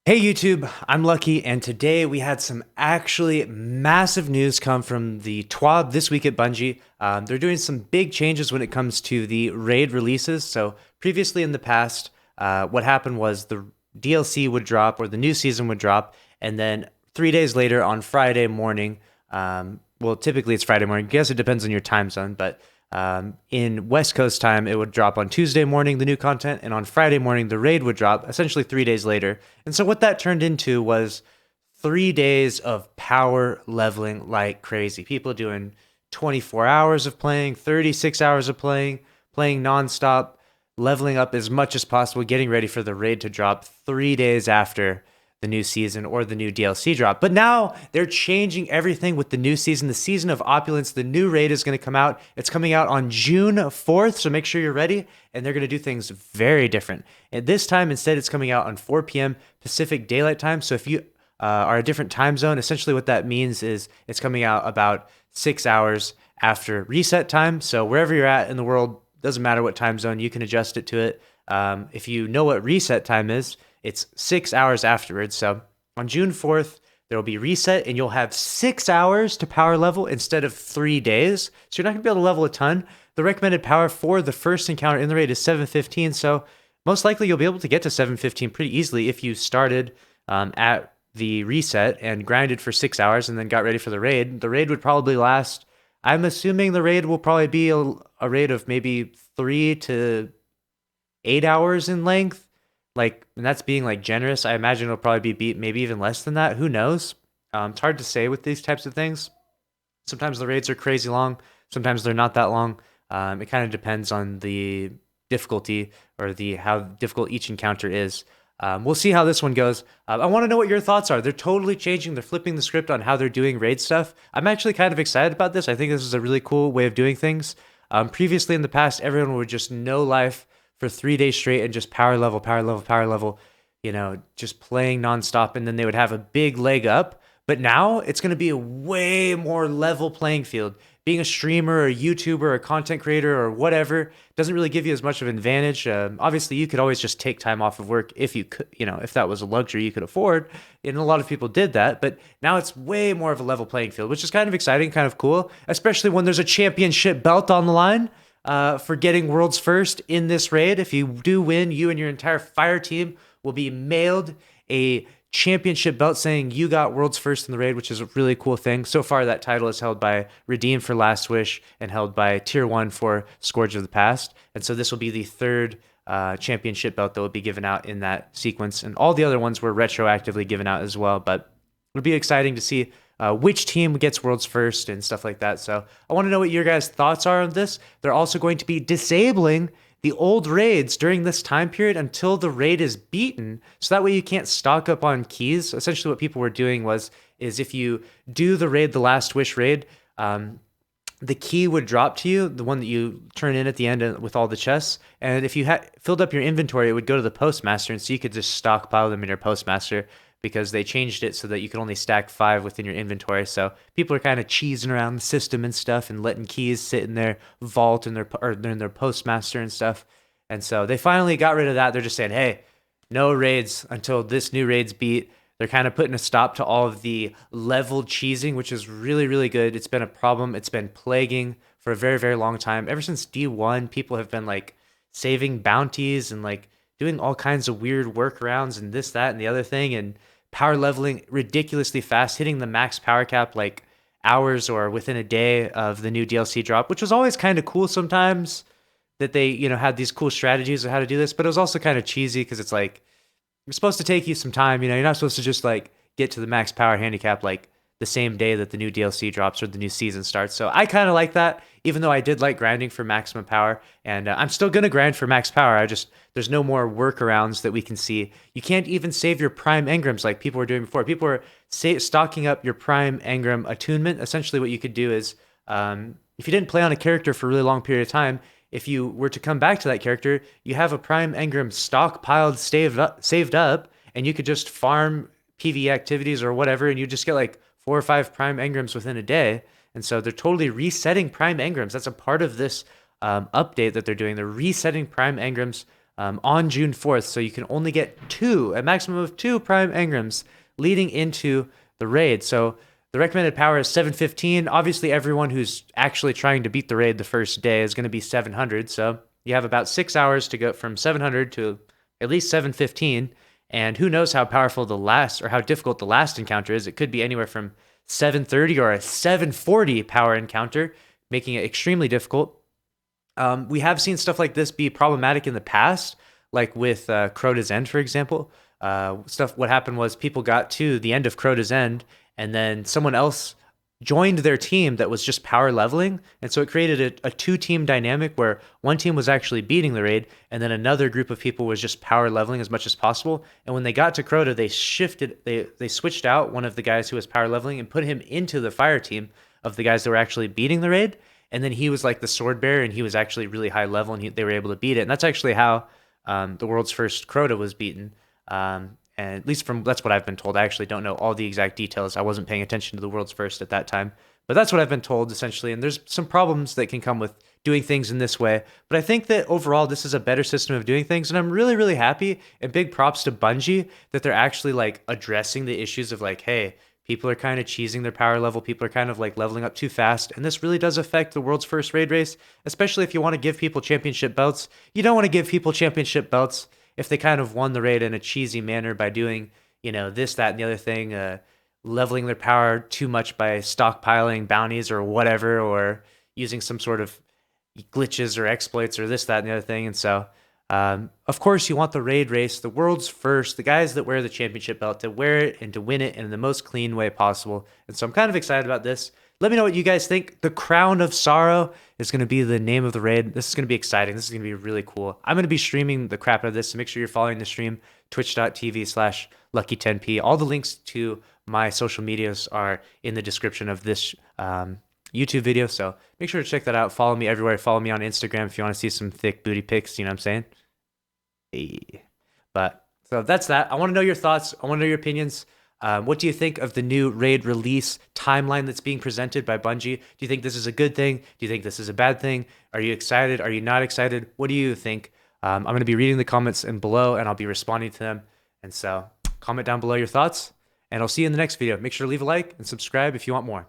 Hey YouTube, I'm Lucky, and today we had some actually massive news come from the TWAB this week at Bungie. They're doing some big changes when it comes to the raid releases. So previously in the past, what happened was the DLC would drop or the new season would drop, and then 3 days later on Friday morning, well, typically it's Friday morning. I guess it depends on your time zone, but in West Coast time, it would drop on Tuesday morning, the new content, and on Friday morning, the raid would drop, essentially 3 days later. And so what that turned into was 3 days of power leveling like crazy. People doing 24 hours of playing, 36 hours of playing, playing nonstop, leveling up as much as possible, getting ready for the raid to drop 3 days after the new season or the new DLC drop. But now they're changing everything with the new season, the season of opulence. The new raid is going to come out. It's coming out on June 4th, so make sure you're ready. And they're going to do things very different. And this time, instead, it's coming out on 4 p.m. Pacific Daylight Time. So if you are a different time zone, essentially what that means is it's coming out about 6 hours after reset time. So wherever you're at in the world, doesn't matter what time zone, you can adjust it to it. If you know what reset time is, it's 6 hours afterwards. So on June 4th, there will be reset and you'll have 6 hours to power level instead of 3 days. So you're not going to be able to level a ton. The recommended power for the first encounter in the raid is 715. So most likely you'll be able to get to 715 pretty easily if you started at the reset and grinded for 6 hours and then got ready for the raid. The raid would probably last, I'm assuming the raid will probably be a raid of maybe 3 to 8 hours in length. And that's being like generous. I imagine it'll probably be beat maybe even less than that. Who knows? It's hard to say with these types of things. Sometimes the raids are crazy long. Sometimes they're not that long. It kind of depends on the difficulty or the how difficult each encounter is. We'll see how this one goes. I want to know what your thoughts are. They're totally changing. They're flipping the script on how they're doing raid stuff. I'm actually kind of excited about this. I think this is a really cool way of doing things. Previously in the past, everyone would just no life for 3 days straight and just power level, power level, power level, just playing nonstop, and then they would have a big leg up. But now it's going to be a way more level playing field. Being a streamer or a YouTuber or a content creator or whatever doesn't really give you as much of an advantage. Obviously, you could always just take time off of work if you could, if that was a luxury you could afford. And a lot of people did that. But now it's way more of a level playing field, which is kind of exciting, kind of cool, especially when there's a championship belt on the line. For getting world's first in this raid. If you do win, you and your entire fire team will be mailed a championship belt saying you got world's first in the raid, which is a really cool thing. So far, that title is held by Redeem for Last Wish and held by Tier 1 for Scourge of the Past. And so this will be the third championship belt that will be given out in that sequence. And all the other ones were retroactively given out as well. But it'll be exciting to see which team gets world's first and stuff like that. So I want to know what your guys' thoughts are on this. They're also going to be disabling the old raids during this time period until the raid is beaten. So that way you can't stock up on keys. Essentially what people were doing is if you do the raid, the Last Wish raid, the key would drop to you, the one that you turn in at the end with all the chests. And if you had filled up your inventory, it would go to the postmaster. And so you could just stockpile them in your postmaster, because they changed it so that you can only stack 5 within your inventory. So people are kind of cheesing around the system and stuff and letting keys sit in their vault and in their postmaster and stuff. And so they finally got rid of that. They're just saying, hey, no raids until this new raid's beat. They're kind of putting a stop to all of the level cheesing, which is really, really good. It's been a problem. It's been plaguing for a very, very long time. Ever since D1, people have been saving bounties and doing all kinds of weird workarounds and this, that, and the other thing, and power leveling ridiculously fast, hitting the max power cap hours or within a day of the new DLC drop, which was always kind of cool sometimes that they, had these cool strategies of how to do this, but it was also kind of cheesy because it's it's supposed to take you some time, you're not supposed to just get to the max power handicap the same day that the new DLC drops or the new season starts. So I kind of like that, even though I did like grinding for maximum power, and I'm still going to grind for max power. There's no more workarounds that we can see. You can't even save your prime engrams like people were doing before. People were stocking up your prime engram attunement. Essentially what you could do is, if you didn't play on a character for a really long period of time, if you were to come back to that character, you have a prime engram stockpiled, saved up, and you could just farm PvE activities or whatever, and you just get 4 or 5 prime engrams within a day. And so they're totally resetting prime engrams. That's a part of this update that they're doing. They're resetting prime engrams on June 4th. So you can only get a maximum of two prime engrams leading into the raid. So the recommended power is 715. Obviously, everyone who's actually trying to beat the raid the first day is going to be 700. So you have about 6 hours to go from 700 to at least 715. And who knows how powerful the last or how difficult the last encounter is. It could be anywhere from 730 or a 740 power encounter, making it extremely difficult. We have seen stuff like this be problematic in the past, like with Crota's End, for example. What happened was people got to the end of Crota's End, and then someone else joined their team that was just power leveling. And so it created a two-team dynamic where one team was actually beating the raid, and then another group of people was just power leveling as much as possible. And when they got to Crota, they switched out one of the guys who was power leveling and put him into the fire team of the guys that were actually beating the raid. And then he was like the sword bearer, and he was actually really high level, and they were able to beat it. And that's actually how the world's first Crota was beaten. And at least that's what I've been told. I actually don't know all the exact details. I wasn't paying attention to the world's first at that time. But that's what I've been told, essentially. And there's some problems that can come with doing things in this way. But I think that overall, this is a better system of doing things. And I'm really, really happy, and big props to Bungie that they're actually like addressing the issues of like, hey, people are kind of cheesing their power level. People are kind of like leveling up too fast. And this really does affect the world's first raid race, especially if you want to give people championship belts. You don't want to give people championship belts if they kind of won the raid in a cheesy manner by doing, this, that, and the other thing, leveling their power too much by stockpiling bounties or whatever, or using some sort of glitches or exploits or this, that, and the other thing. And so, of course, you want the raid race, the world's first, the guys that wear the championship belt to wear it and to win it in the most clean way possible. And so I'm kind of excited about this. Let me know what you guys think. The Crown of Sorrow is going to be the name of the raid. This is going to be exciting. This is going to be really cool. I'm going to be streaming the crap out of this, so make sure you're following the stream, twitch.tv/lucky10p. All the links to my social medias are in the description of this YouTube video, so make sure to check that out. Follow me everywhere. Follow me on Instagram if you want to see some thick booty pics, you know what I'm saying? Hey. But, so that's that. I want to know your thoughts. I want to know your opinions. What do you think of the new raid release timeline that's being presented by Bungie? Do you think this is a good thing? Do you think this is a bad thing? Are you excited? Are you not excited? What do you think? I'm going to be reading the comments below, and I'll be responding to them. And so comment down below your thoughts, and I'll see you in the next video. Make sure to leave a like and subscribe if you want more.